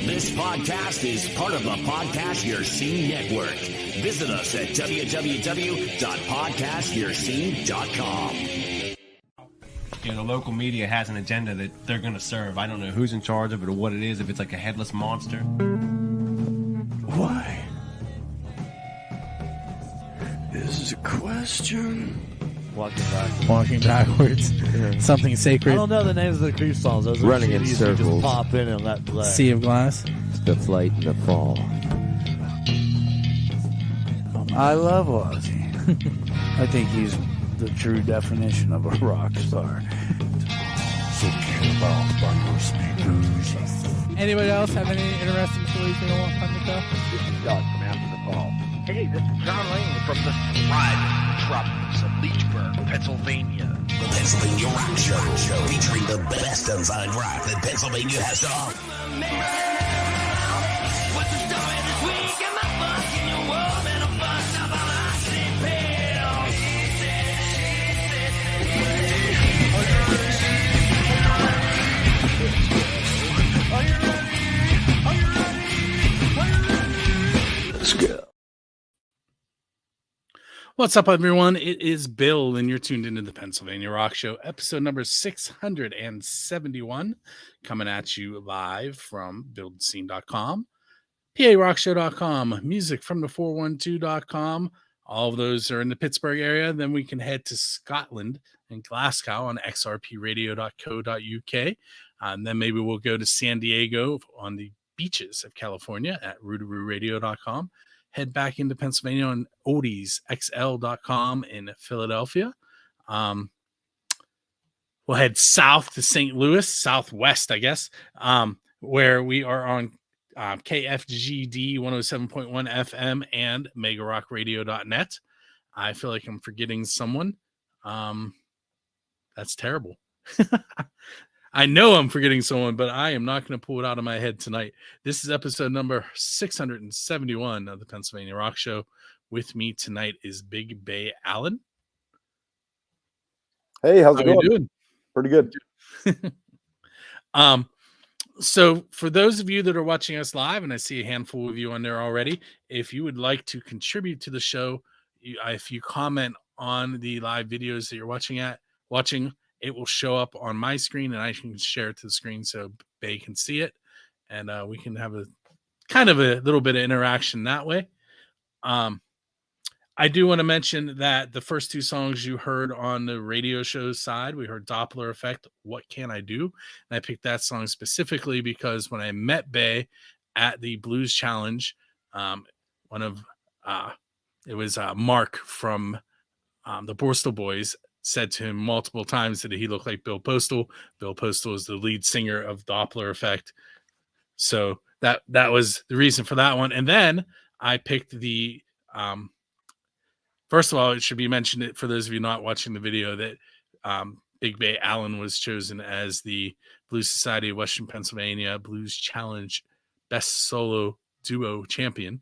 This podcast is part of the Podcast Your Scene Network. Visit us at www.podcastyourscene.com. You know, the local media has an agenda that they're going to serve. I don't know who's in charge of it or what it is, if it's like a headless monster. Why? This is a question. Walking backwards. Yeah. Something sacred. I don't know the names of the Creep songs. Those are Running in CDs that circles. Just pop in and let play. Sea of Glass. The flight and the fall. I love Ozzy. I think he's the true definition of a rock star. So kill out by your speakers. Anybody else have any interesting stories they don't want on the show? This is Doug from After the Call. Hey, this is John Lane from the thriving metropolis of Leechburg, Pennsylvania. The Pennsylvania Rock Show, featuring the best unsigned rock that Pennsylvania has to offer. What's the story this week? Am I fucking your world? Man, I'm fucked up. I'm actually paid off. Are you ready? Are you ready? Are you ready? Let's go. What's up, everyone? It is Bill, and you're tuned into the Pennsylvania Rock Show, episode number 671, coming at you live from buildscene.com, PARockshow.com, music from the 412.com. All of those are in the Pittsburgh area. Then we can head to Scotland and Glasgow on xrpradio.co.uk. And then maybe we'll go to San Diego on the beaches of California at rootaroораdio.com. Head back into Pennsylvania on oldiesxl.com in Philadelphia. We'll head south to St. Louis, southwest, I guess, where we are on KFGD 107.1 FM and megarockradio.net. I feel like I'm forgetting someone. That's terrible. I know I'm forgetting someone, but I am not going to pull it out of my head tonight. This is episode number 671 of the Pennsylvania Rock Show. With me tonight is Big Bay Allen. Hey, how's it How going? you doing? Pretty good. So for those of you that are watching us live, and I see a handful of you on there already, if you would like to contribute to the show, if you comment on the live videos that you're watching, it will show up on my screen, and I can share it to the screen so Bay can see it, and we can have a kind of a little bit of interaction that way. I do want to mention that the first two songs you heard on the radio show side, we heard Doppler Effect, What Can I Do? And I picked that song specifically because when I met Bay at the Blues Challenge, it was Mark from the Borstal Boys said to him multiple times that he looked like Bill Postal. Bill Postal is the lead singer of Doppler Effect. So that was the reason for that one. And then I picked the first of all, it should be mentioned for those of you not watching the video that Big Bay Allen was chosen as the Blues Society of Western Pennsylvania Blues Challenge Best Solo Duo Champion.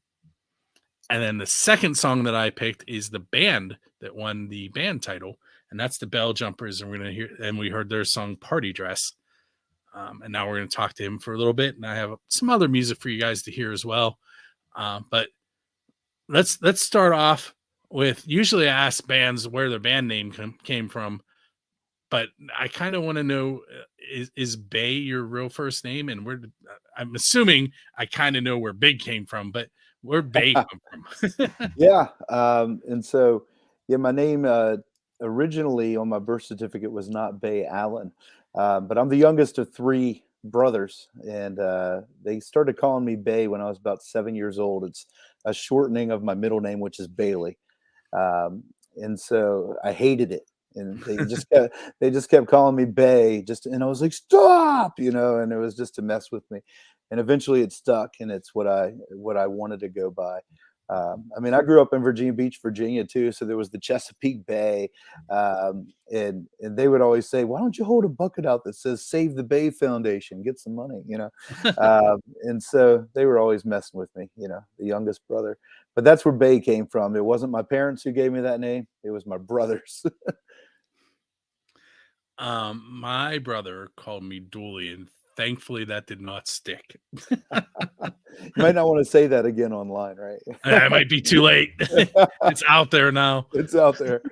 And then the second song that I picked is the band that won the band title, and that's the Bell Jumpers. And we're gonna hear, and we heard their song "Party Dress." And now we're gonna talk to him for a little bit, and I have some other music for you guys to hear as well. But let's start off with. Usually, I ask bands where their band name came from, but I kind of want to know: is Bay your real first name? And I'm assuming I kind of know where Big came from, but where'd Bay come from? Yeah. And so, my name originally on my birth certificate was not Bay Allen, but I'm the youngest of three brothers, and they started calling me Bay when I was about 7 years old. It's a shortening of my middle name, which is Bailey. And so I hated it. And they just kept calling me Bay, and I was like, stop, and it was just to mess with me. And eventually it stuck, and it's what I wanted to go by. I grew up in Virginia Beach, Virginia too. So there was the Chesapeake Bay, and they would always say, why don't you hold a bucket out that says Save the Bay Foundation, get some money, and so they were always messing with me, the youngest brother. But that's where Bay came from. It wasn't my parents who gave me that name. It was my brothers. My brother called me Dooley, and thankfully that did not stick. You might not want to say that again online, right? I might be too late. It's out there now. It's out there.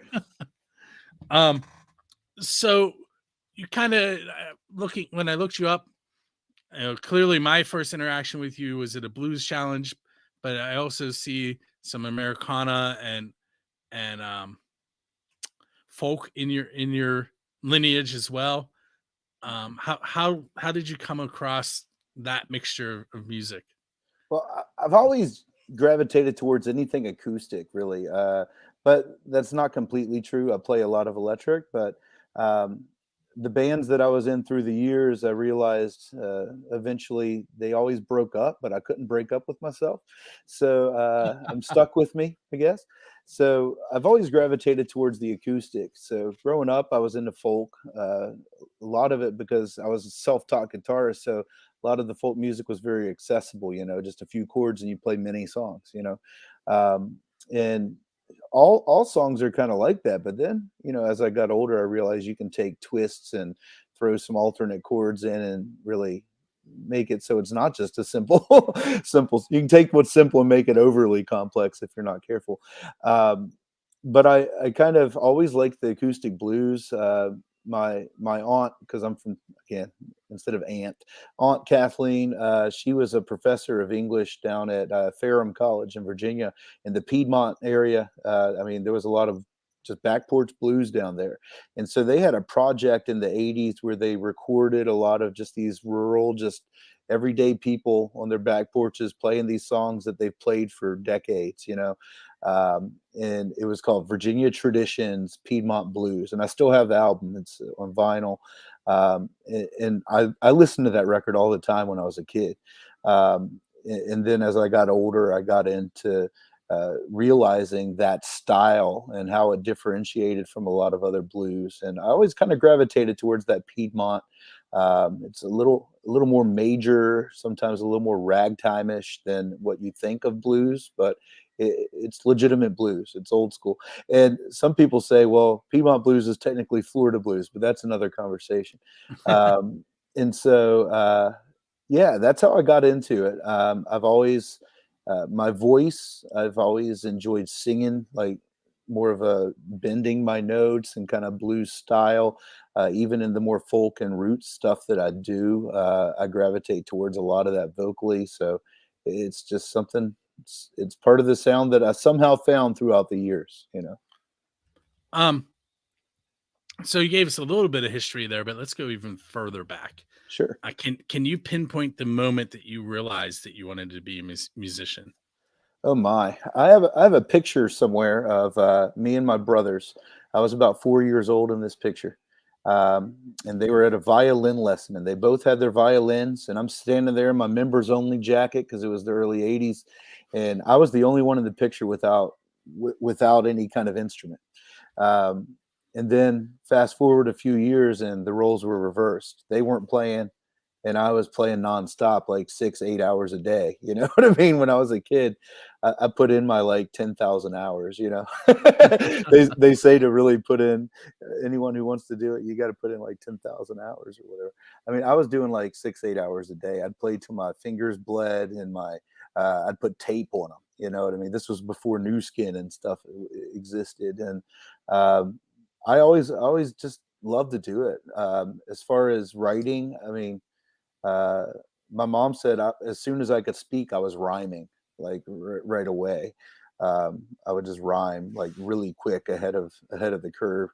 So you kind of looking when I looked you up, clearly my first interaction with you was at a blues challenge, but I also see some Americana and folk in your lineage as well. How did you come across that mixture of music? Well, I've always gravitated towards anything acoustic, really. But that's not completely true. I play a lot of electric, but um, the bands that I was in through the years, I realized eventually they always broke up, but I couldn't break up with myself. So I'm stuck with me, I guess. So I've always gravitated towards the acoustic. So growing up, I was into folk, a lot of it because I was a self-taught guitarist. So a lot of the folk music was very accessible, just a few chords and you play many songs. And all songs are kind of like that. But then, as I got older, I realized you can take twists and throw some alternate chords in and really make it so it's not just a simple simple. You can take what's simple and make it overly complex if you're not careful. But I kind of always liked the acoustic blues. My aunt, because I'm from, again, instead of Aunt Kathleen, she was a professor of English down at Ferrum College in Virginia in the Piedmont area. There was a lot of just back porch blues down there. And so they had a project in the 80s where they recorded a lot of just these rural, just everyday people on their back porches playing these songs that they've played for decades. And it was called Virginia Traditions Piedmont Blues. And I still have the album. It's on vinyl. And I listened to that record all the time when I was a kid. And then as I got older, I got into realizing that style and how it differentiated from a lot of other blues. And I always kind of gravitated towards that Piedmont. It's a little more major, sometimes a little more ragtime-ish than what you think of blues, but it's legitimate blues. It's old school. And some people say, well, Piedmont blues is technically Florida blues, but that's another conversation. And so, yeah, that's how I got into it. I've always, my voice, I've always enjoyed singing, like more of a bending my notes and kind of blues style. Even in the more folk and roots stuff that I do, I gravitate towards a lot of that vocally. So it's just something, it's part of the sound that I somehow found throughout the years. So you gave us a little bit of history there, but let's go even further back. Sure. Can you pinpoint the moment that you realized that you wanted to be a musician? Oh my! I have a picture somewhere of me and my brothers. I was about 4 years old in this picture, and they were at a violin lesson, and they both had their violins, and I'm standing there in my members only jacket because it was the early '80s, and I was the only one in the picture without any kind of instrument. Um, and then fast forward a few years, and the roles were reversed. They weren't playing, and I was playing nonstop, like 6-8 hours a day. You know what I mean? When I was a kid, I put in my like 10,000 hours. They say to really put in, anyone who wants to do it, you got to put in like 10,000 hours or whatever. I mean, I was doing like 6-8 hours a day. I'd play till my fingers bled, and I'd put tape on them. You know what I mean? This was before new skin and stuff existed, and I always just loved to do it. As far as writing, I mean. My mom said as soon as I could speak, I was rhyming like right away. I would just rhyme like really quick ahead of the curve.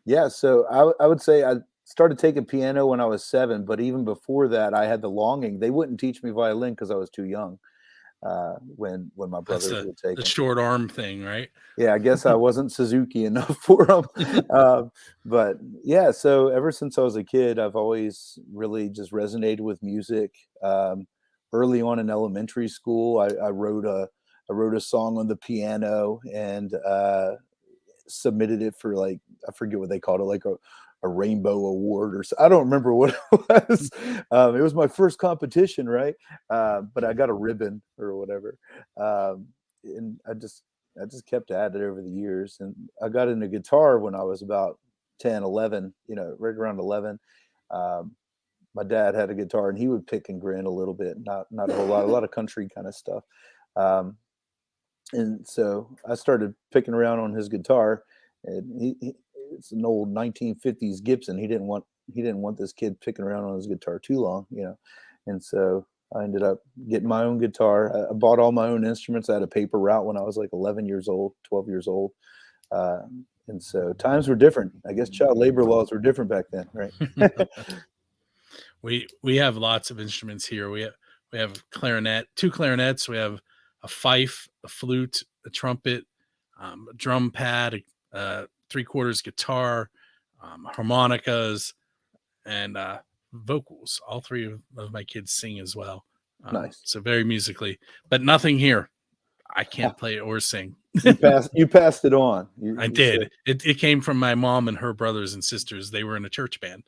Yeah, so I would say I started taking piano when I was 7, but even before that, I had the longing. They wouldn't teach me violin because I was too young. When my brothers would take the them. short arm thing, right? Yeah, I guess I wasn't Suzuki enough for them. But yeah, so ever since I was a kid, I've always really just resonated with music. Early on in elementary school, I wrote a song on the piano and submitted it for, like, I forget what they called it, like a rainbow award or so. I don't remember what it was. It was my first competition, right? But I got a ribbon or whatever. And I just kept at it over the years. And I got into guitar when I was about 10, 11, right around 11. My dad had a guitar, and he would pick and grin a little bit, not a whole lot, a lot of country kind of stuff. And so I started picking around on his guitar, and it's an old 1950s Gibson. He didn't want this kid picking around on his guitar too long, and so I ended up getting my own guitar. I bought all my own instruments. I had a paper route when I was like 11 years old, 12 years old. And so times were different. I guess child labor laws were different back then, right? We have lots of instruments here. We have clarinet, 2 clarinets. We have a fife, a flute, a trumpet, a drum pad, a 3/4 guitar, harmonicas, and vocals. All 3 of my kids sing as well. Nice. So very musically, but nothing here. I can't play or sing. You passed it on. I did. It came from my mom and her brothers and sisters. They were in a church band.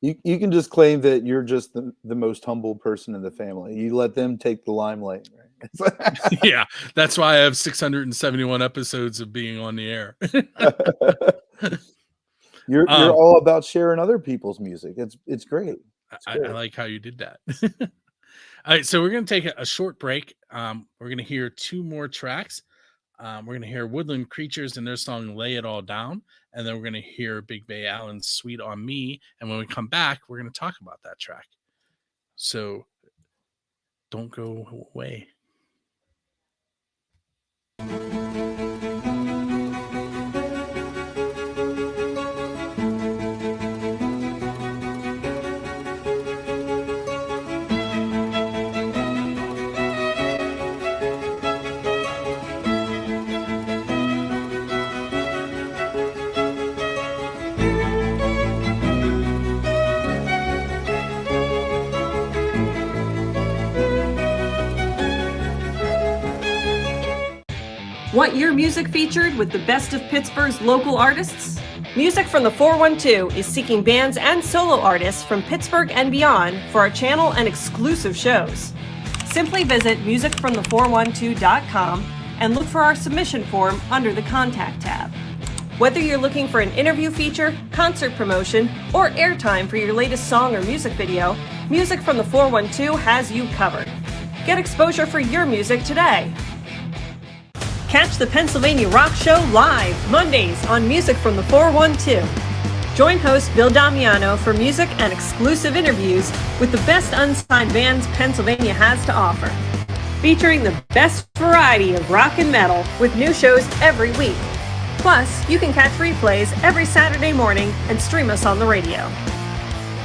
You can just claim that you're just the most humble person in the family. You let them take the limelight, right? Yeah, that's why I have 671 episodes of being on the air. You're all about sharing other people's music. It's great. I like how you did that. All right, so we're going to take a short break. We're going to hear 2 more tracks. We're going to hear Woodland Creatures and their song Lay It All Down. And then we're going to hear Big Bay Allen's Sweet on Me. And when we come back, we're going to talk about that track. So don't go away. Want your music featured with the best of Pittsburgh's local artists? Music from the 412 is seeking bands and solo artists from Pittsburgh and beyond for our channel and exclusive shows. Simply visit musicfromthe412.com and look for our submission form under the Contact tab. Whether you're looking for an interview feature, concert promotion, or airtime for your latest song or music video, Music from the 412 has you covered. Get exposure for your music today. Catch the Pennsylvania Rock Show live Mondays on Music from the 412. Join host Bill Damiano for music and exclusive interviews with the best unsigned bands Pennsylvania has to offer. Featuring the best variety of rock and metal with new shows every week. Plus, you can catch replays every Saturday morning and stream us on the radio.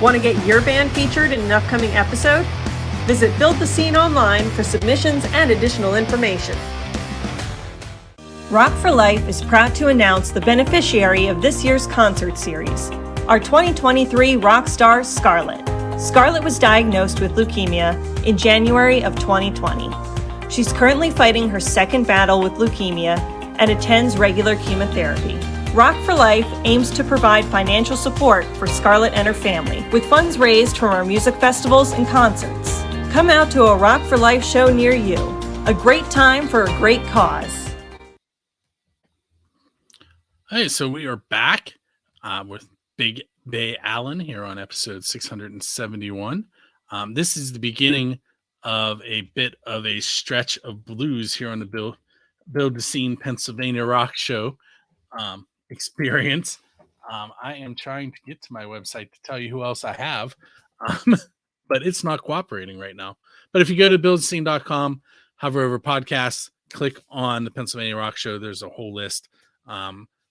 Want to get your band featured in an upcoming episode? Visit Build the Scene online for submissions and additional information. Rock for Life is proud to announce the beneficiary of this year's concert series, our 2023 rock star Scarlett. Scarlett was diagnosed with leukemia in January of 2020. She's currently fighting her second battle with leukemia and attends regular chemotherapy. Rock for Life aims to provide financial support for Scarlett and her family, with funds raised from our music festivals and concerts. Come out to a Rock for Life show near you. A great time for a great cause. Hey, so we are back with Big Bay Allen here on episode 671. This is the beginning of a bit of a stretch of blues here on the Build the Scene Pennsylvania Rock Show experience. I am trying to get to my website to tell you who else I have, but it's not cooperating right now. But if you go to buildscene.com, hover over podcasts, click on the Pennsylvania Rock Show, there's a whole list.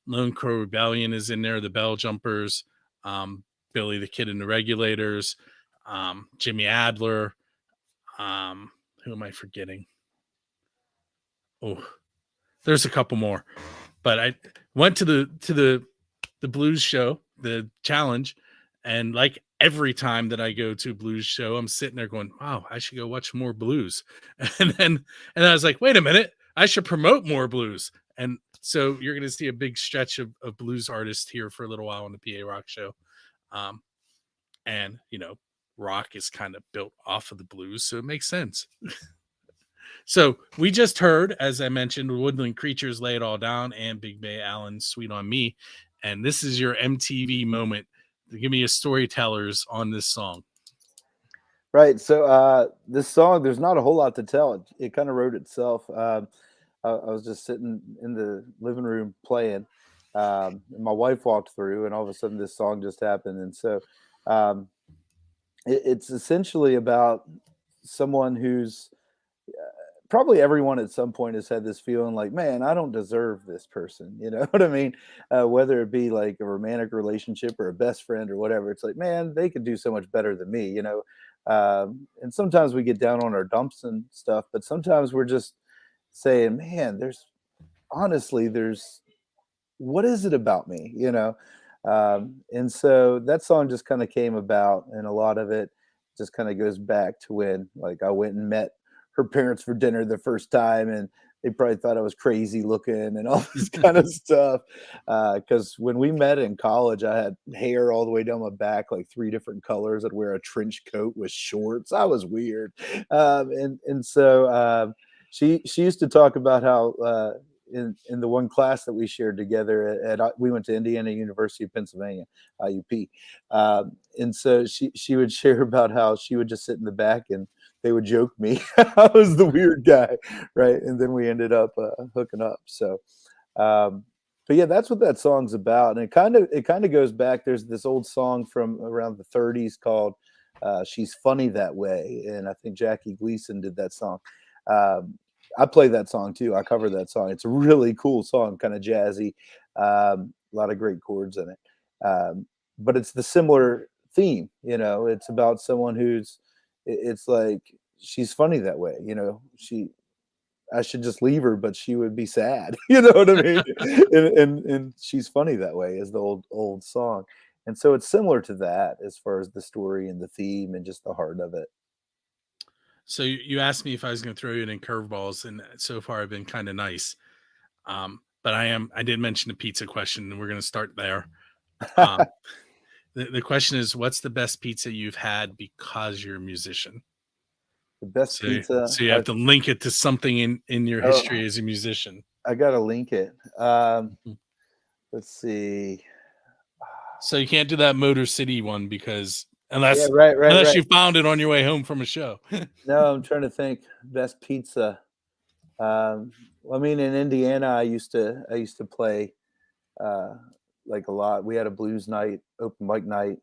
Lone Crow Rebellion is in there, the Bell Jumpers, Billy the Kid and the Regulators, Jimmy Adler. Who am I forgetting? Oh, there's a couple more. But I went to the blues show, the challenge, and like every time that I go to a blues show, I'm sitting there going, wow, I should go watch more blues. And I was like, wait a minute, I should promote more blues. And so you're going to see a big stretch of blues artists here for a little while on the PA Rock Show. And, rock is kind of built off of the blues, so it makes sense. So we just heard, as I mentioned, Woodland Creatures Lay It All Down and Big Bay Allen's Sweet on Me. and this is your MTV moment. Give me a storytellers on this song. Right. So this song, there's not a whole lot to tell. It kind of wrote itself. I was just sitting in the living room playing. And my wife walked through, and all of a sudden, this song just happened. And so um, it's essentially about someone who's probably everyone at some point has had this feeling like, man, I don't deserve this person. You know what I mean? Whether it be like a romantic relationship or a best friend or whatever, it's like, man, they could do so much better than me, you know? And sometimes we get down on our dumps and stuff, but sometimes we're just saying, man, there's what is it about me, you know? And so that song just kind of came about, and a lot of it just kind of goes back to when like I went and met her parents for dinner the first time, and they probably thought I was crazy looking and all this kind of stuff. Because when we met in college, I had hair all the way down my back, like 3 different colors. I'd wear a trench coat with shorts. I was weird. And so she used to talk about how in the one class that we shared together we went to Indiana University of Pennsylvania, IUP. And so she would share about how she would just sit in the back and they would joke me. I was the weird guy, right? And then we ended up hooking up. So, but yeah, that's what that song's about. And it kind of goes back. There's this old song from around the 30s called "She's Funny That Way," and I think Jackie Gleason did that song. I play that song too. I cover that song. It's a really cool song, kind of jazzy, a lot of great chords in it. But it's the similar theme, you know. It's about someone it's like she's funny that way, you know. I should just leave her, but she would be sad, you know what I mean? and she's funny that way is the old song, and so it's similar to that as far as the story and the theme and just the heart of it. So you asked me if I was going to throw you in curveballs, and so far I've been kind of nice. But I did mention the pizza question, and we're going to start there. The question is, what's the best pizza you've had because you're a musician? The best pizza. So you have to link it to something in your history as a musician. I got to link it. Let's see. So you can't do that Motor City one because unless you found it on your way home from a show. No, I'm trying to think. Best pizza. Well, I mean, in Indiana, I used to play like a lot. We had a blues night, open mic night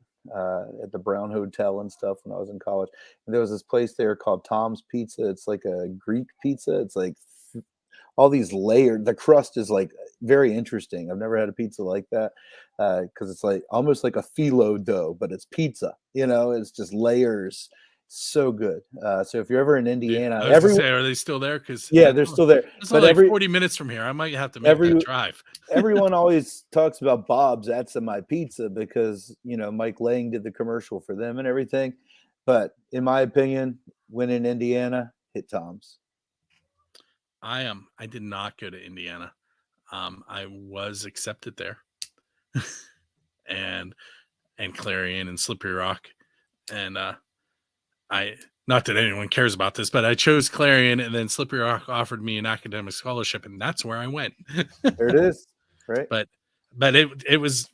at the Brown Hotel and stuff when I was in college. And there was this place there called Tom's Pizza. It's like a Greek pizza. It's like all these layers. The crust is like very interesting. I've never had a pizza like that because it's like almost like a phyllo dough, but it's pizza. You know, it's just layers. So good. So if you're ever in Indiana, are they still there? Because they're still there. It's only like 40 minutes from here. I might have to make that drive. Everyone always talks about Bob's. That's my pizza because you know Mike Lang did the commercial for them and everything. But in my opinion, when in Indiana, hit Tom's. I did not go to Indiana. I was accepted there, and Clarion and Slippery Rock, and not that anyone cares about this, but I chose Clarion, and then Slippery Rock offered me an academic scholarship, and that's where I went. There it is, right? But it was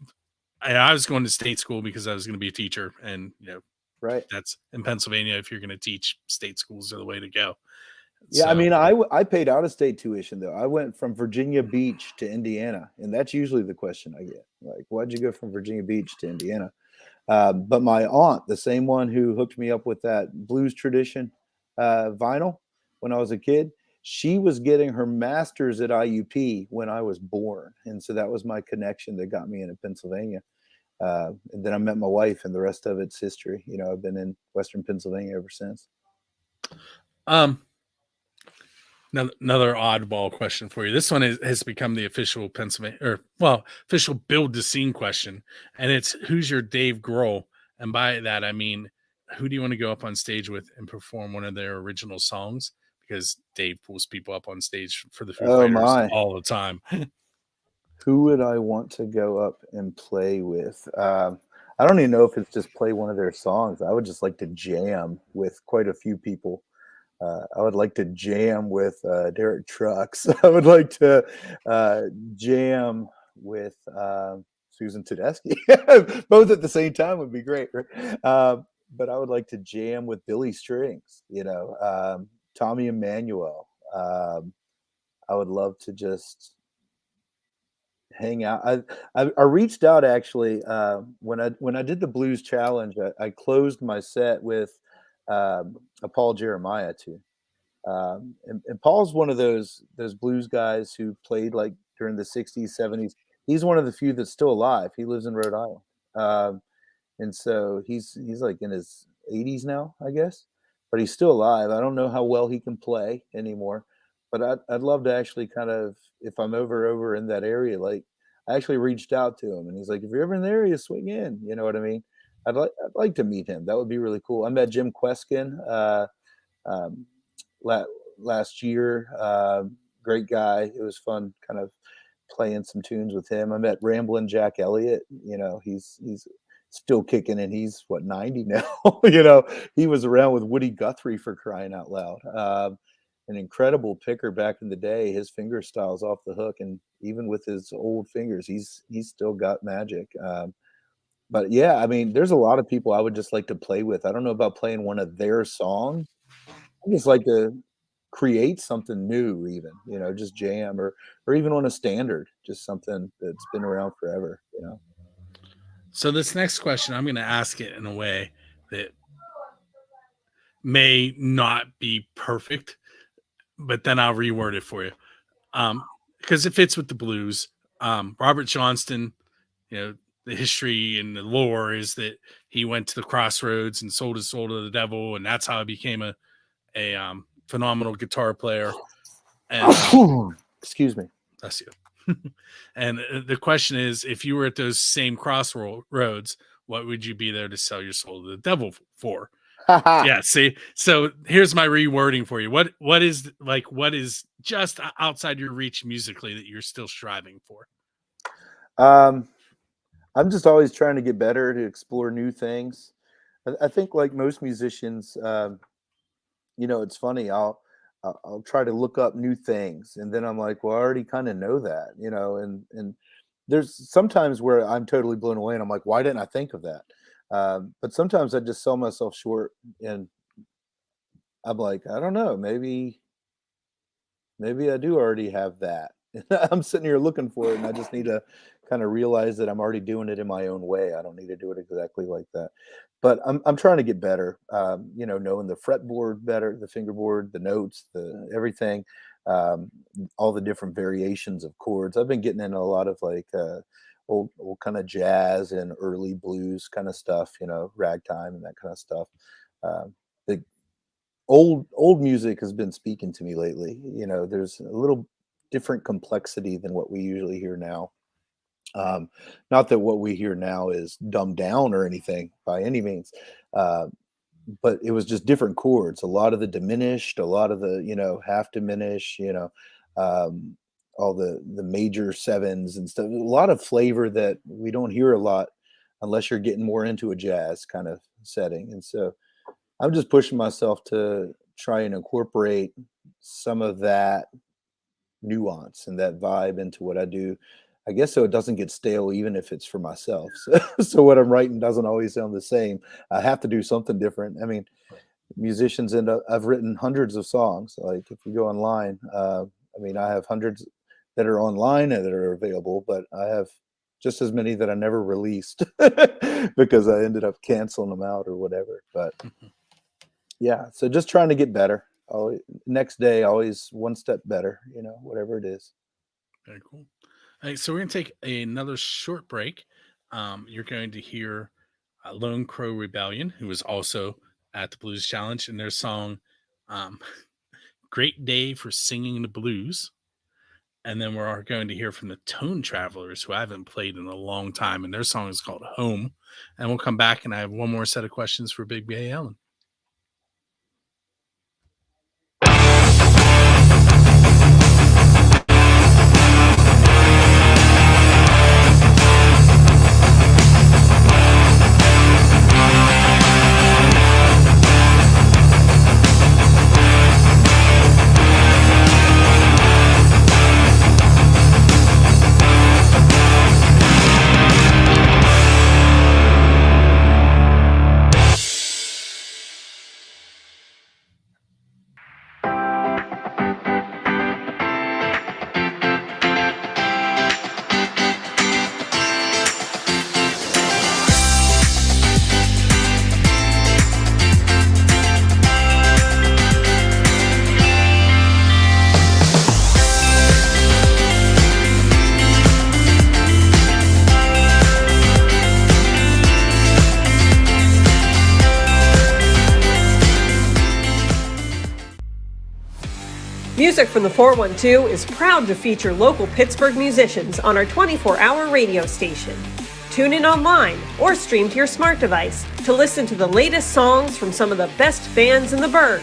I was going to state school because I was going to be a teacher, and you know, right. That's in Pennsylvania. If you're going to teach, state schools are the way to go. Yeah, so, I mean, I paid out of state tuition though. I went from Virginia Beach to Indiana, and that's usually the question I get. Like, why'd you go from Virginia Beach to Indiana? But my aunt, the same one who hooked me up with that blues tradition vinyl when I was a kid, she was getting her master's at IUP when I was born, and so that was my connection that got me into Pennsylvania. And then I met my wife, and the rest of it's history. You know, I've been in Western Pennsylvania ever since. Another oddball question for you. This one has become the official official build the scene question. And it's, who's your Dave Grohl? And by that, I mean, who do you want to go up on stage with and perform one of their original songs? Because Dave pulls people up on stage for the Foo Fighters all the time. Who would I want to go up and play with? I don't even know if it's just play one of their songs. I would just like to jam with quite a few people. I would like to jam with Derek Trucks. I would like to jam with Susan Tedeschi. Both at the same time would be great, right? But I would like to jam with Billy Strings, Tommy Emmanuel. I would love to just hang out. I reached out actually when I did the Blues Challenge. I closed my set with a Paul Jeremiah tune. And Paul's one of those blues guys who played like during the 60s, 70s. He's one of the few that's still alive. He lives in Rhode Island. And so he's like in his 80s now, I guess, but he's still alive. I don't know how well he can play anymore, but I'd love to actually kind of, if I'm over in that area, like I actually reached out to him and he's like, if you're ever in the area, swing in, you know what I mean? I'd like to meet him. That would be really cool. I met Jim Queskin last year. Great guy. It was fun kind of playing some tunes with him. I met Ramblin' Jack Elliott. He's still kicking and he's 90 now. He was around with Woody Guthrie, for crying out loud. An incredible picker back in the day. His finger style's off the hook, and even with his old fingers, he's still got magic. But yeah, I mean, there's a lot of people I would just like to play with. I don't know about playing one of their songs. I just like to create something new, even, just jam or even on a standard, just something that's been around forever. So this next question, I'm going to ask it in a way that may not be perfect, but then I'll reword it for you. Because it fits with the blues. Robert Johnston, the history and the lore is that he went to the crossroads and sold his soul to the devil, and that's how he became a phenomenal guitar player. And excuse me. That's you. And the question is, if you were at those same crossroads, what would you be there to sell your soul to the devil for? Yeah, see, so here's my rewording for you. What is just outside your reach musically that you're still striving for? I'm just always trying to get better, to explore new things. I think like most musicians, it's funny. I'll try to look up new things, and then I'm like, well, I already kind of know that, and there's sometimes where I'm totally blown away and I'm like, why didn't I think of that? But sometimes I just sell myself short and I'm like, I don't know, maybe I do already have that. I'm sitting here looking for it and I just need to kind of realize that I'm already doing it in my own way. I don't need to do it exactly like that. But I'm trying to get better, knowing the fretboard better, the fingerboard, the notes, the everything, all the different variations of chords. I've been getting into a lot of like old kind of jazz and early blues kind of stuff, ragtime and that kind of stuff. The old music has been speaking to me lately. There's a little different complexity than what we usually hear now. Not that what we hear now is dumbed down or anything by any means, but it was just different chords. A lot of the diminished, a lot of the half diminish, all the major sevens and stuff. A lot of flavor that we don't hear a lot unless you're getting more into a jazz kind of setting. And so I'm just pushing myself to try and incorporate some of that nuance and that vibe into what I do, I guess, so it doesn't get stale, even if it's for myself. So what I'm writing doesn't always sound the same. I have to do something different. I mean, musicians I've written hundreds of songs. Like if you go online, I have hundreds that are online and that are available, but I have just as many that I never released because I ended up canceling them out or whatever. But yeah, so just trying to get better. Next day, always one step better, whatever it is. Very cool. All right, so we're going to take another short break. You're going to hear Lone Crow Rebellion, who was also at the Blues Challenge, and their song, Great Day for Singing the Blues. And then we're going to hear from the Tone Travelers, who I haven't played in a long time, and their song is called Home. And we'll come back, and I have one more set of questions for Big Bay Allen. Music from the 412 is proud to feature local Pittsburgh musicians on our 24-hour radio station. Tune in online or stream to your smart device to listen to the latest songs from some of the best bands in the burg.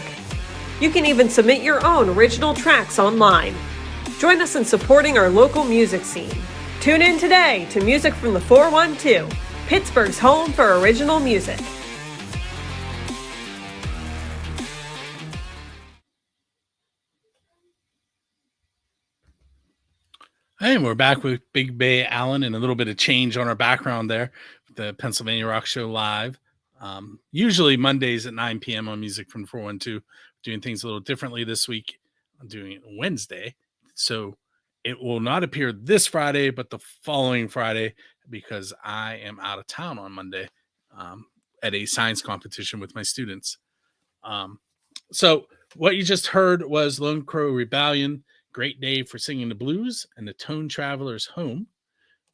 You can even submit your own original tracks online. Join us in supporting our local music scene. Tune in today to Music from the 412, Pittsburgh's home for original music. Hey, we're back with Big Bay Allen and a little bit of change on our background there. The Pennsylvania Rock Show live. Usually Mondays at 9 p.m. on Music from 412. Doing things a little differently this week. I'm doing it Wednesday. So it will not appear this Friday, but the following Friday, because I am out of town on Monday at a science competition with my students. So what you just heard was Lone Crow Rebellion, Great Day for Singing the Blues, and the Tone Traveler's Home.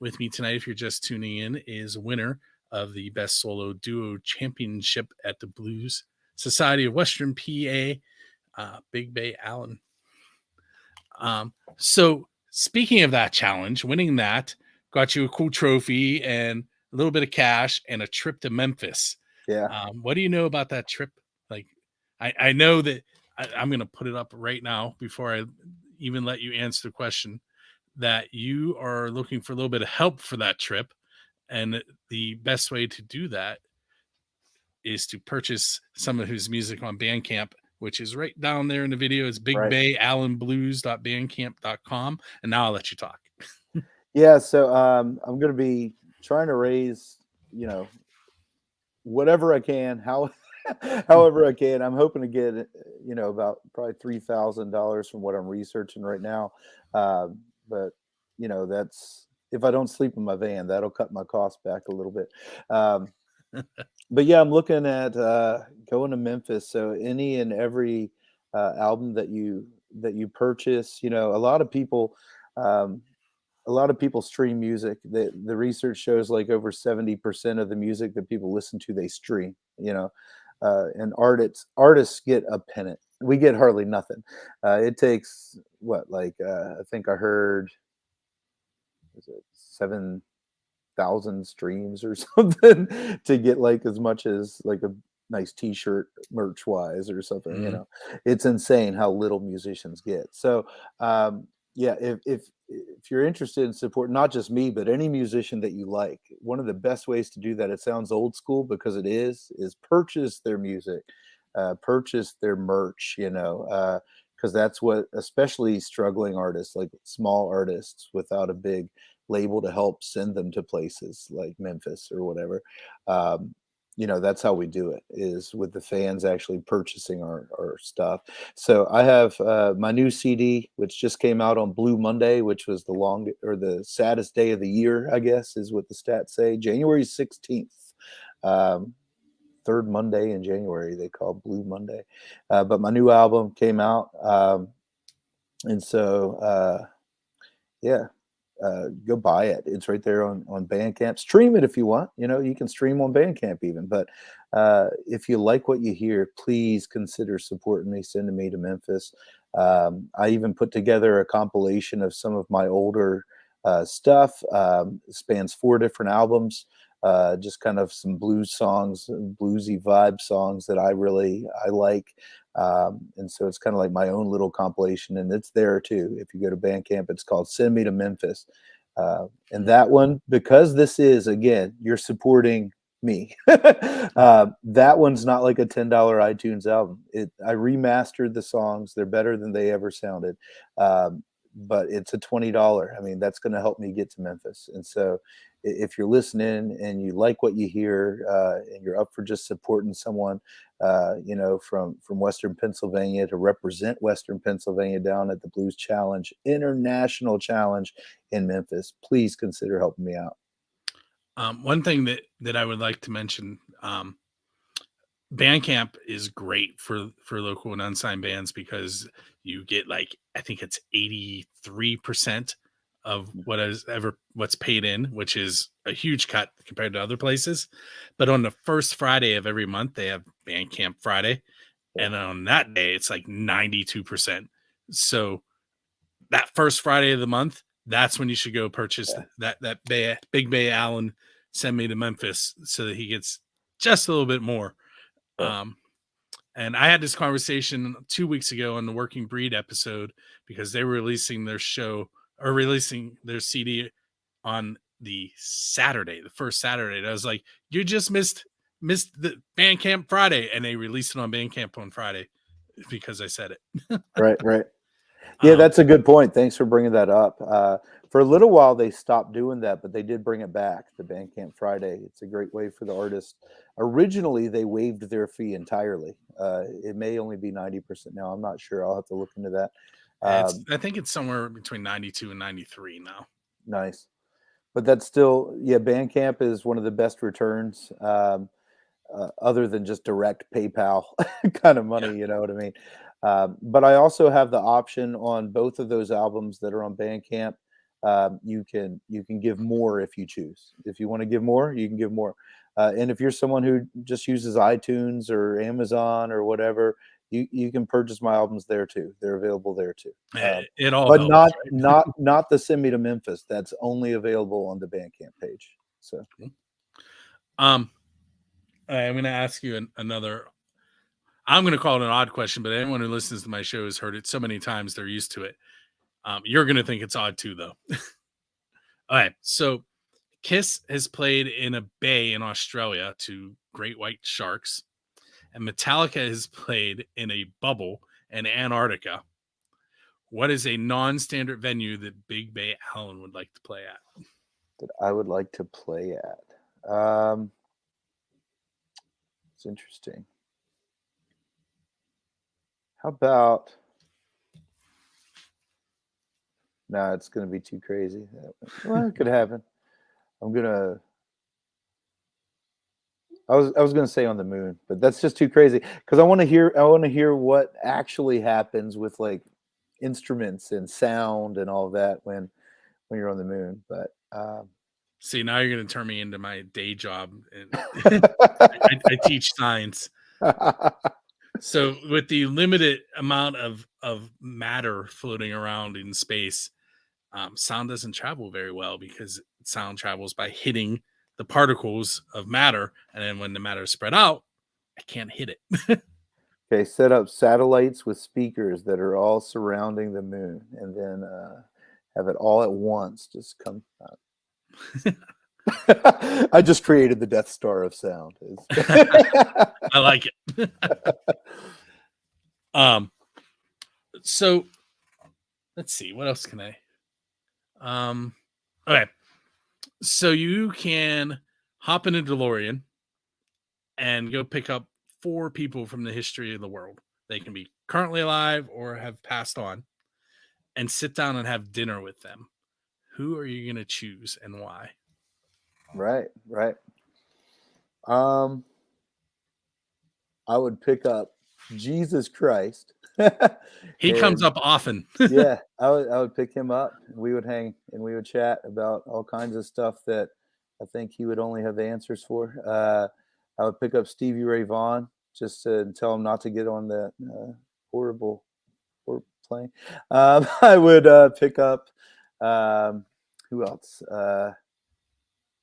With me tonight, if you're just tuning in, is winner of the Best Solo Duo Championship at the Blues Society of Western PA, Big Bay Allen. So speaking of that challenge, winning that got you a cool trophy and a little bit of cash and a trip to Memphis. Yeah. What do you know about that trip? Like, I know that I'm going to put it up right now before I even let you answer the question, that you are looking for a little bit of help for that trip. And the best way to do that is to purchase some of his music on Bandcamp, which is right down there in the video. It's bigbayallenblues.bandcamp.com. And now I'll let you talk. Yeah. So I'm going to be trying to raise, whatever I can, however I can. I'm hoping to get, about probably $3,000 from what I'm researching right now. But that's, if I don't sleep in my van, that'll cut my costs back a little bit. But yeah, I'm looking at going to Memphis. So any and every album that you purchase, a lot of people stream music. The research shows like over 70% of the music that people listen to, they stream, and artists get a pennant. We get hardly nothing. It takes I think I heard, is it 7,000 streams or something to get like as much as like a nice t-shirt merch wise or something. Mm-hmm. It's insane how little musicians get. So if you're interested in support, not just me, but any musician that you like, one of the best ways to do that, it sounds old school because it is purchase their music, purchase their merch, because that's what, especially struggling artists, like small artists without a big label to help send them to places like Memphis or whatever. That's how we do it, is with the fans actually purchasing our stuff. So I have my new CD, which just came out on Blue Monday, which was the saddest day of the year, I guess, is what the stats say. January 16th, third Monday in January, they call Blue Monday. But my new album came out. And so, go buy it. It's right there on Bandcamp. Stream it if you want. You can stream on Bandcamp even. But if you like what you hear, please consider supporting me, sending me to Memphis. I even put together a compilation of some of my older stuff. Spans 4 different albums. Just kind of some blues songs, bluesy vibe songs that I like. And so it's kind of like my own little compilation, and it's there too. If you go to Bandcamp, it's called Send Me to Memphis. And that one, because this is, again, you're supporting me. That one's not like a $10 iTunes album. I remastered the songs. They're better than they ever sounded. But it's a $20. I mean, that's going to help me get to Memphis. And so if you're listening and you like what you hear, and you're up for just supporting someone, from Western Pennsylvania to represent Western Pennsylvania down at the Blues Challenge, International Challenge in Memphis, please consider helping me out. One thing that I would like to mention, Bandcamp is great for local and unsigned bands because you get I think it's 83% of what's paid in, which is a huge cut compared to other places. But on the first Friday of every month, they have Bandcamp Friday. And on that day, it's like 92%. So that first Friday of the month, that's when you should go purchase that Big Bay Allen Send Me to Memphis, so that he gets just a little bit more. And I had this conversation 2 weeks ago on the Working Breed episode, because they were releasing their CD on the Saturday, the first Saturday. And I was like, you just missed the Bandcamp Friday, and they released it on Bandcamp on Friday because I said it. Right. Yeah, that's a good point. Thanks for bringing that up. For a little while, they stopped doing that, but they did bring it back, the Bandcamp Friday. It's a great way for the artist. Originally, they waived their fee entirely. It may only be 90% now. I'm not sure. I'll have to look into that. I think it's somewhere between 92 and 93 now. Nice. But that's still, Bandcamp is one of the best returns, other than just direct PayPal kind of money, you know what I mean? But I also have the option on both of those albums that are on Bandcamp. You can give more if you choose. If you want to give more, you can give more. And if you're someone who just uses iTunes or Amazon or whatever, you can purchase my albums there too. They're available there too. It all but helps, not the Send Me to Memphis. That's only available on the Bandcamp page. So, I'm going to ask you another. I'm going to call it an odd question, but anyone who listens to my show has heard it so many times they're used to it. You're going to think it's odd too, though. All right. So Kiss has played in a bay in Australia to great white sharks, and Metallica has played in a bubble in Antarctica. What is a non-standard venue that Big Bay Allen would like to play at? That I would like to play at. It's interesting. How about? No, it's going to be too crazy. Well, it could happen. I was going to say on the moon, but that's just too crazy, because I want to hear what actually happens with like instruments and sound and all of that when you're on the moon. But see, now you're going to turn me into my day job. And I teach science. So with the limited amount of matter floating around in space, sound doesn't travel very well, because sound travels by hitting the particles of matter. And then when the matter is spread out, I can't hit it. Okay, set up satellites with speakers that are all surrounding the moon, and then have it all at once just come out. I just created the Death Star of sound. I like it. So let's see, what else can I? Okay, so you can hop in a DeLorean and go pick up 4 people from the history of the world. They can be currently alive or have passed on, and sit down and have dinner with them. Who are you going to choose and why? Right. I would pick up Jesus Christ. He comes up often. Yeah, I would pick him up. We would hang and we would chat about all kinds of stuff that I think he would only have the answers for. I would pick up Stevie Ray Vaughan just to tell him not to get on that horrible plane. I would pick up who else?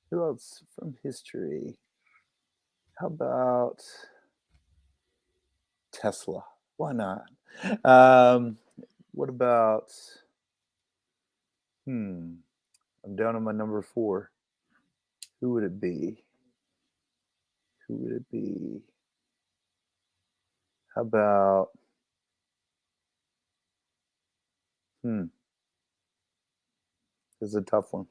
Who else from history? How about Tesla? Why not? What about? I'm down on my number 4. Who would it be? How about? This is a tough one.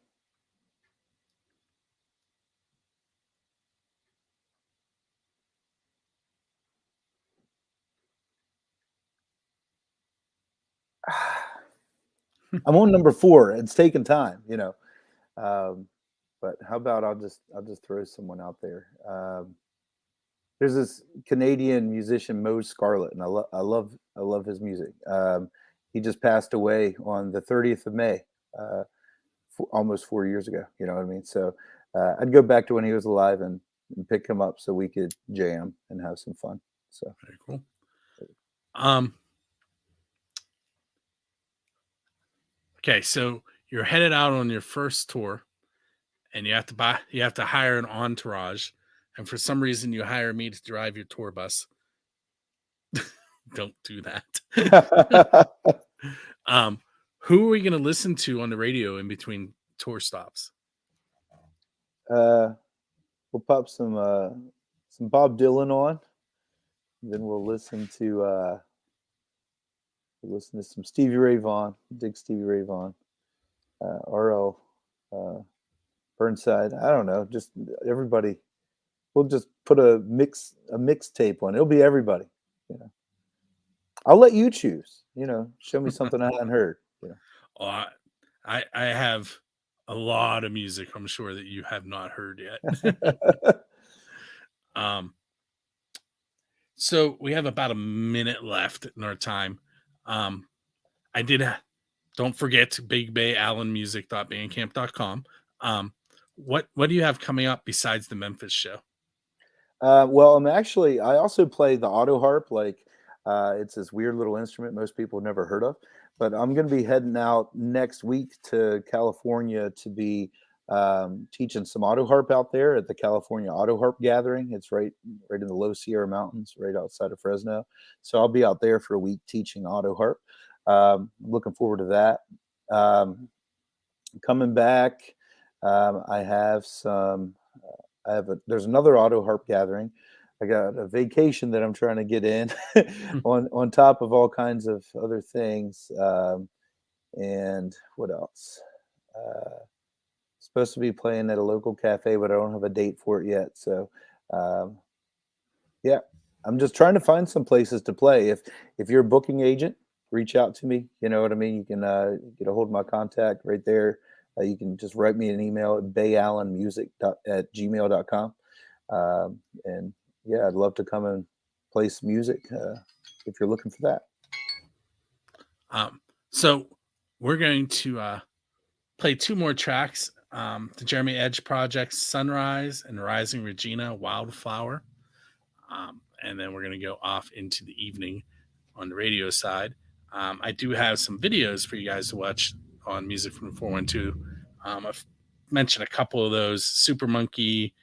I'm on number 4. It's taken time, you know. But how about I'll just throw someone out there. There's this Canadian musician, Mo Scarlett, and I love his music. He just passed away on the 30th of May, almost 4 years ago. You know what I mean? So I'd go back to when he was alive and pick him up so we could jam and have some fun. So very cool. Okay, so you're headed out on your first tour, and you have to hire an entourage, and for some reason you hire me to drive your tour bus. Don't do that. Who are we going to listen to on the radio in between tour stops? We'll pop some Bob Dylan on. Then we'll listen to some Stevie Ray Vaughan. Dig Stevie Ray Vaughan. R.L. Burnside. I don't know. Just everybody. We'll just put a mixtape on. It'll be everybody. You know. I'll let you choose. You know, show me something I hadn't heard. You know. Oh, I have a lot of music I'm sure that you have not heard yet. So we have about a minute left in our time. Don't forget bigbayallenmusic.bandcamp.com. What do you have coming up besides the Memphis show? Well, I also play the autoharp. It's this weird little instrument most people have never heard of. But I'm going to be heading out next week to California to be teaching some autoharp out there at the California Autoharp Gathering. It's right in the Low Sierra Mountains, right outside of Fresno. So I'll be out there for a week teaching autoharp. Looking forward to that. Coming back, there's another autoharp gathering. I got a vacation that I'm trying to get in on top of all kinds of other things. And what else? Supposed to be playing at a local cafe, but I don't have a date for it yet. So, yeah, I'm just trying to find some places to play. If you're a booking agent, reach out to me. You know what I mean? You can get a hold of my contact right there. You can just write me an email at bayallenmusic@gmail.com. And yeah, I'd love to come and play some music if you're looking for that. So we're going to play two more tracks. The Jeremy Edge Project's Sunrise and Rising Regina Wildflower. And then we're going to go off into the evening on the radio side. I do have some videos for you guys to watch on Music from the 412. I've mentioned a couple of those: Super Monkey,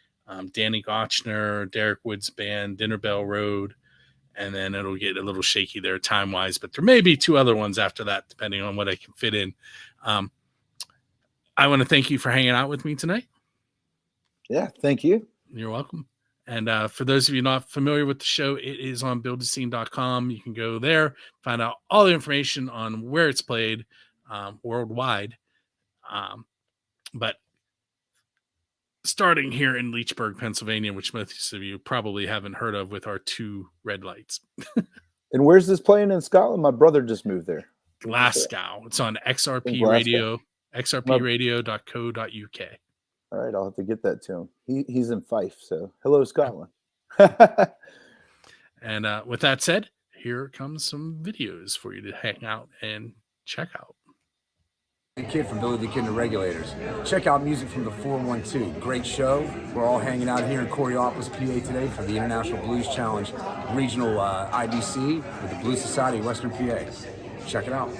Danny Gotchner, Derek Wood's band, Dinner Bell Road, and then it'll get a little shaky there time-wise, but there may be two other ones after that, depending on what I can fit in. I want to thank you for hanging out with me tonight. Yeah, thank you. You're welcome. And for those of you not familiar with the show, it is on buildascene.com. You can go there, find out all the information on where it's played worldwide. But starting here in Leechburg, Pennsylvania, which most of you probably haven't heard of, with our two red lights. And where's this playing in Scotland? My brother just moved there. Glasgow. It's on XRP Radio, xrpradio.co.uk. All right, I'll have to get that to him. He's in Fife, so hello, Scotland. And with that said, here comes some videos for you to hang out and check out. The Kid from Billy the Kid and the Regulators. Check out Music from the 412. Great show. We're all hanging out here in Coriopolis, PA today for the International Blues Challenge Regional IBC with the Blues Society of Western PA. Check it out.